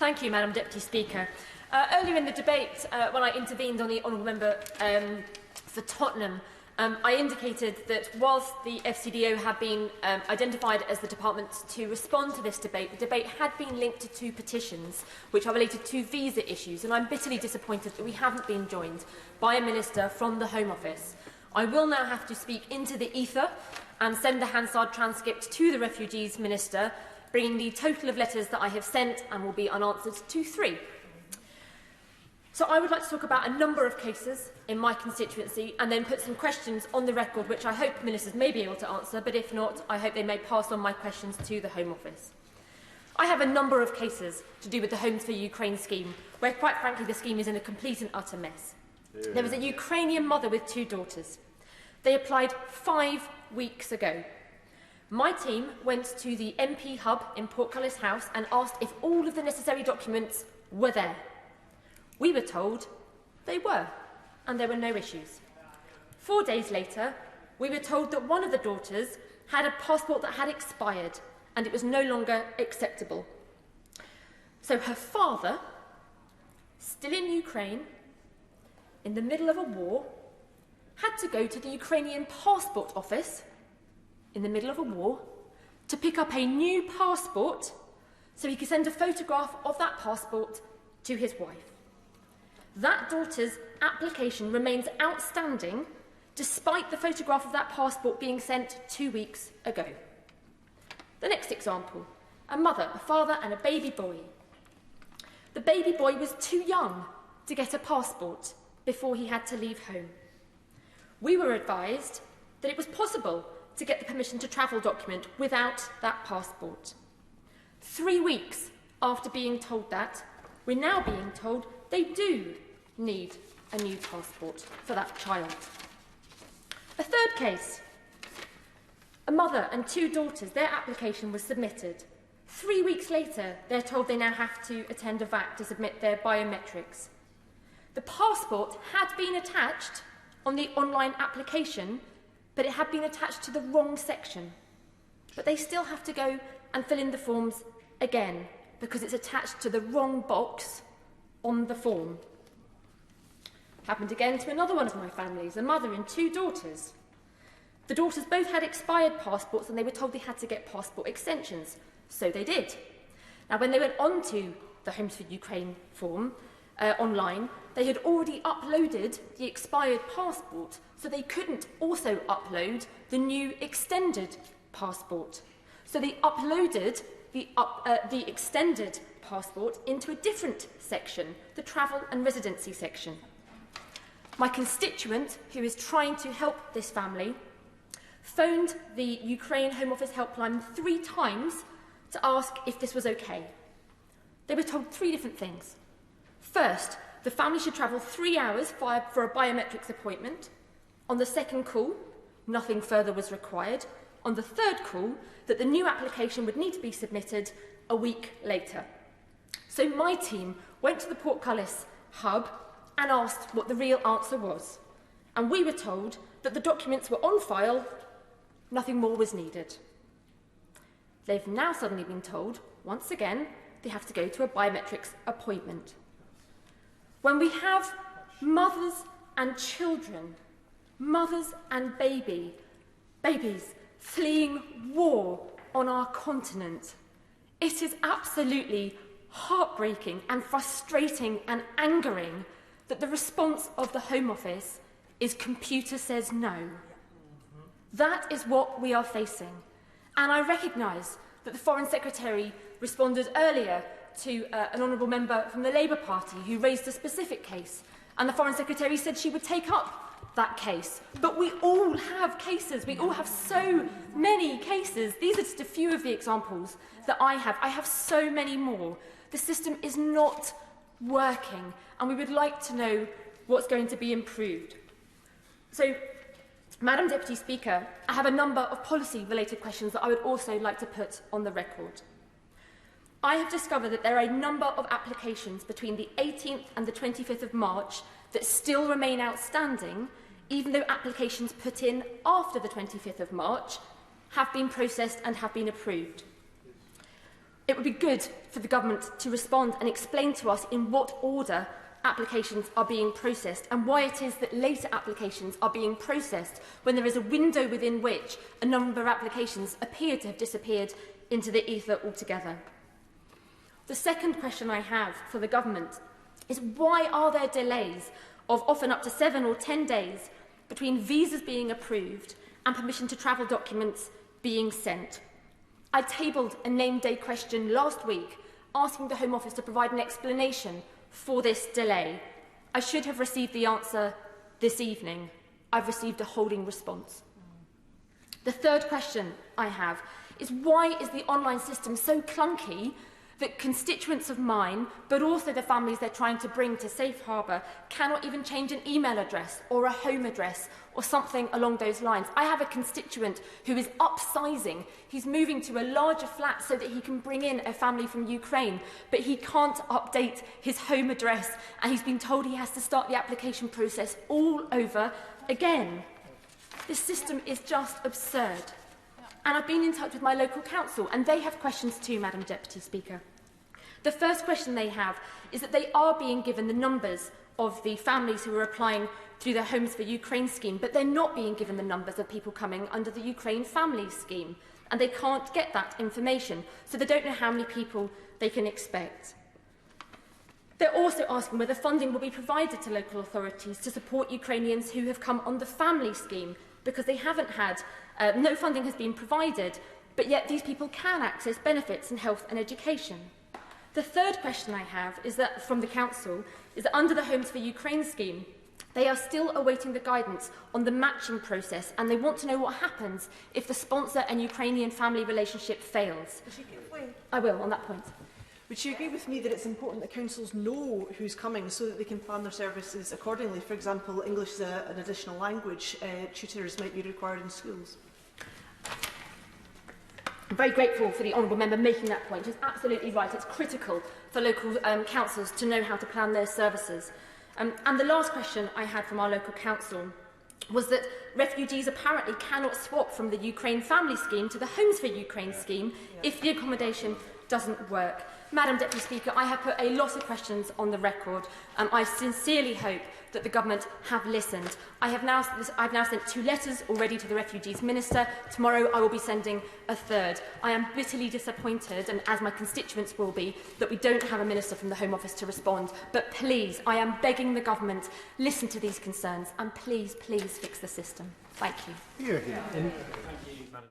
Thank you, Madam Deputy Speaker. Earlier in the debate, when I intervened on the Honourable Member for Tottenham, I indicated that whilst the FCDO had been identified as the department to respond to this debate, the debate had been linked to 2 petitions which are related to visa issues, and I'm bitterly disappointed that we haven't been joined by a minister from the Home Office. I will now have to speak into the ether and send the Hansard transcript to the Refugees Minister, bringing the total of letters that I have sent and will be unanswered to 3. So I would like to talk about a number of cases in my constituency and then put some questions on the record which I hope ministers may be able to answer, but if not, I hope they may pass on my questions to the Home Office. I have a number of cases to do with the Homes for Ukraine scheme, where quite frankly the scheme is in a complete and utter mess. There was a Ukrainian mother with 2 daughters. They applied 5 weeks ago. My team went to the MP hub in Portcullis House and asked if all of the necessary documents were there. We were told they were, and there were no issues. 4 days later, we were told that one of the daughters had a passport that had expired and it was no longer acceptable. So her father, still in Ukraine, in the middle of a war, had to go to the Ukrainian passport office in the middle of a war to pick up a new passport so he could send a photograph of that passport to his wife. That daughter's application remains outstanding despite the photograph of that passport being sent 2 weeks ago. The next example, a mother, a father and a baby boy. The baby boy was too young to get a passport before he had to leave home. We were advised that it was possible to get the permission to travel document without that passport. 3 weeks after being told that, we're now being told they do need a new passport for that child. A third case, a mother and 2 daughters, their application was submitted. 3 weeks later, they're told they now have to attend a VAT to submit their biometrics. The passport had been attached on the online application, but it had been attached to the wrong section. But they still have to go and fill in the forms again because it's attached to the wrong box on the form. Happened again to another one of my families, a mother and 2 daughters. The daughters both had expired passports and they were told they had to get passport extensions. So they did. Now, when they went on to the Homes for Ukraine form online, they had already uploaded the expired passport, so they couldn't also upload the new extended passport. So they uploaded the extended passport into a different section, the travel and residency section. My constituent, who is trying to help this family, phoned the Ukraine Home Office helpline 3 times to ask if this was okay. They were told 3 different things. First, the family should travel 3 hours for a biometrics appointment. On the second call, nothing further was required. On the third call, that the new application would need to be submitted a week later. So my team went to the Portcullis hub and asked what the real answer was. And we were told that the documents were on file, nothing more was needed. They've now suddenly been told, once again, they have to go to a biometrics appointment. When we have mothers and children, mothers and babies fleeing war on our continent, it is absolutely heartbreaking and frustrating and angering that the response of the Home Office is computer says no. That is what we are facing. And I recognise that the Foreign Secretary responded earlier to an honourable member from the Labour Party who raised a specific case, and the Foreign Secretary said she would take up that case. But we all have cases. We all have so many cases. These are just a few of the examples that I have. I have so many more. The system is not working, and we would like to know what's going to be improved. So, Madam Deputy Speaker, I have a number of policy-related questions that I would also like to put on the record. I have discovered that there are a number of applications between the 18th and the 25th of March that still remain outstanding, even though applications put in after the 25th of March have been processed and have been approved. It would be good for the government to respond and explain to us in what order applications are being processed and why it is that later applications are being processed when there is a window within which a number of applications appear to have disappeared into the ether altogether. The second question I have for the government is why are there delays of often up to 7 or 10 days between visas being approved and permission to travel documents being sent? I tabled a name-day question last week asking the Home Office to provide an explanation for this delay. I should have received the answer this evening. I've received a holding response. The third question I have is why is the online system so clunky that constituents of mine, but also the families they're trying to bring to Safe Harbour, cannot even change an email address or a home address or something along those lines. I have a constituent who is upsizing. He's moving to a larger flat so that he can bring in a family from Ukraine, but he can't update his home address, and he's been told he has to start the application process all over again. This system is just absurd. And I've been in touch with my local council, and they have questions too, Madam Deputy Speaker. The first question they have is that they are being given the numbers of the families who are applying through the Homes for Ukraine scheme, but they're not being given the numbers of people coming under the Ukraine Family Scheme, and they can't get that information, so they don't know how many people they can expect. They're also asking whether funding will be provided to local authorities to support Ukrainians who have come on the family scheme, because they haven't had, no funding has been provided, but yet these people can access benefits in health and education. The third question I have is that, from the Council, is that under the Homes for Ukraine scheme, they are still awaiting the guidance on the matching process, and they want to know what happens if the sponsor and Ukrainian family relationship fails. I will, on that point. Would you agree with me that it's important that councils know who's coming so that they can plan their services accordingly? For example, English is an additional language. Tutors might be required in schools. I'm very grateful for the honourable member making that point. It's absolutely right. It's critical for local councils to know how to plan their services. And the last question I had from our local council was that refugees apparently cannot swap from the Ukraine Family Scheme to the Homes for Ukraine scheme if the accommodation doesn't work. Madam Deputy Speaker, I have put a lot of questions on the record. I sincerely hope that the government have listened. I've now sent 2 letters already to the Refugees Minister. Tomorrow I will be sending a third. I am bitterly disappointed, and as my constituents will be, that we don't have a Minister from the Home Office to respond. But please, I am begging the government, listen to these concerns and please, please fix the system. Thank you.